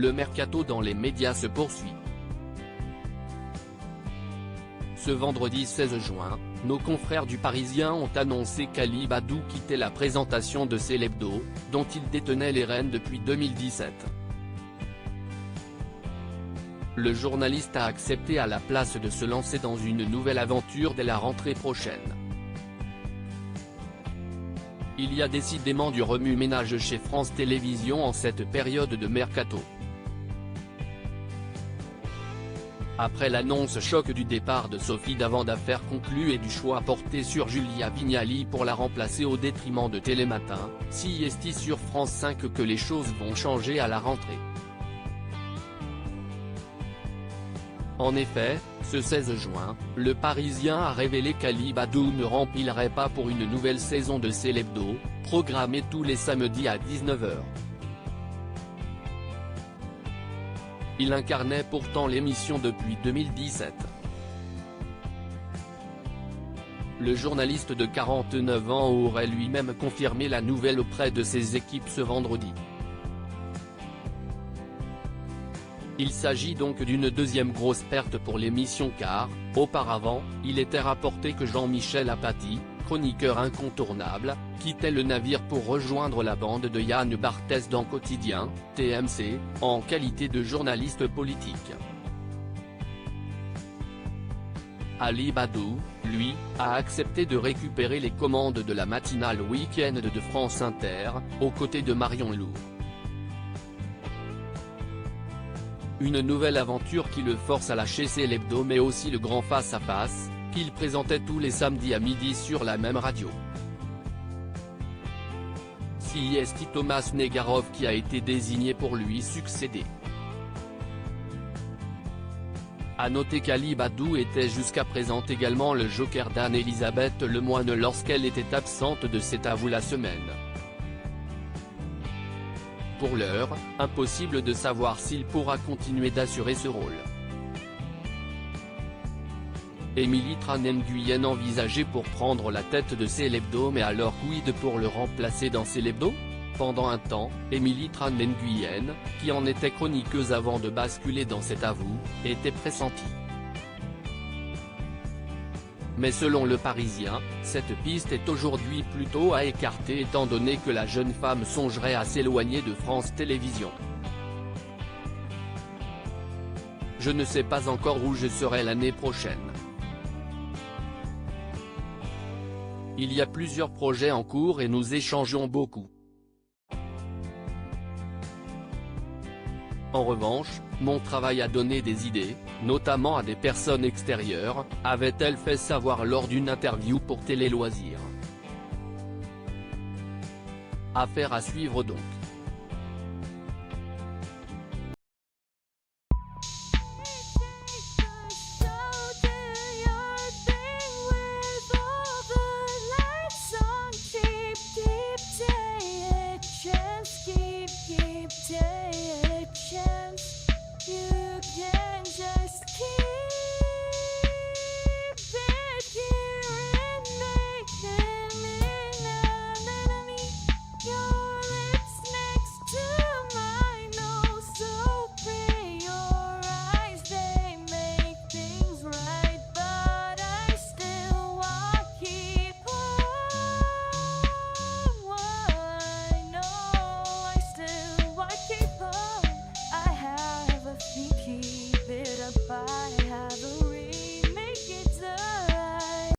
le mercato dans les médias se poursuit. Ce vendredi 16 juin, nos confrères du Parisien ont annoncé qu'Ali Badou quittait la présentation de Célébdo, dont il détenait les rênes depuis 2017. Le journaliste a accepté à la place de se lancer dans une nouvelle aventure dès la rentrée prochaine. Il y a décidément du remue-ménage chez France Télévisions en cette période de mercato. Après l'annonce choc du départ de Sophie Davant d'affaires conclues et du choix porté sur Julia Vignali pour la remplacer au détriment de Télématin, CIST sur France 5 que les choses vont changer à la rentrée. En effet, ce 16 juin, le Parisien a révélé qu'Ali Badou ne remplirait pas pour une nouvelle saison de Célébdo, programmée tous les samedis à 19 h. Il incarnait pourtant l'émission depuis 2017. Le journaliste de 49 ans aurait lui-même confirmé la nouvelle auprès de ses équipes ce vendredi. Il s'agit donc d'une deuxième grosse perte pour l'émission car, auparavant, il était rapporté que Jean-Michel Apathy, chroniqueur incontournable, quittait le navire pour rejoindre la bande de Yann Barthès dans Quotidien, TMC, en qualité de journaliste politique. Ali Badou, lui, a accepté de récupérer les commandes de la matinale Week-end de France Inter, aux côtés de Marion Lourd. Une nouvelle aventure qui le force à lâcher Célébdo mais aussi le grand face-à-face, qu'il présentait tous les samedis à midi sur la même radio. CIST Thomas Negarov qui a été désigné pour lui succéder. A noter qu'Ali Badou était jusqu'à présent également le joker d'Anne-Elisabeth Lemoine lorsqu'elle était absente de C'est à vous la semaine. Pour l'heure, impossible de savoir s'il pourra continuer d'assurer ce rôle. Émilie Tran Nguyen envisagée pour prendre la tête de Célébdo mais alors quid pour le remplacer dans Célébdo? Pendant un temps, Émilie Tran Nguyen, qui en était chroniqueuse avant de basculer dans C'est à vous, était pressentie. Mais selon Le Parisien, cette piste est aujourd'hui plutôt à écarter étant donné que la jeune femme songerait à s'éloigner de France Télévisions. Je ne sais pas encore où je serai l'année prochaine. Il y a plusieurs projets en cours et nous échangeons beaucoup. En revanche, mon travail a donné des idées, notamment à des personnes extérieures, avait-elle fait savoir lors d'une interview pour Télé Loisirs. Affaire à suivre donc. Keep it apart.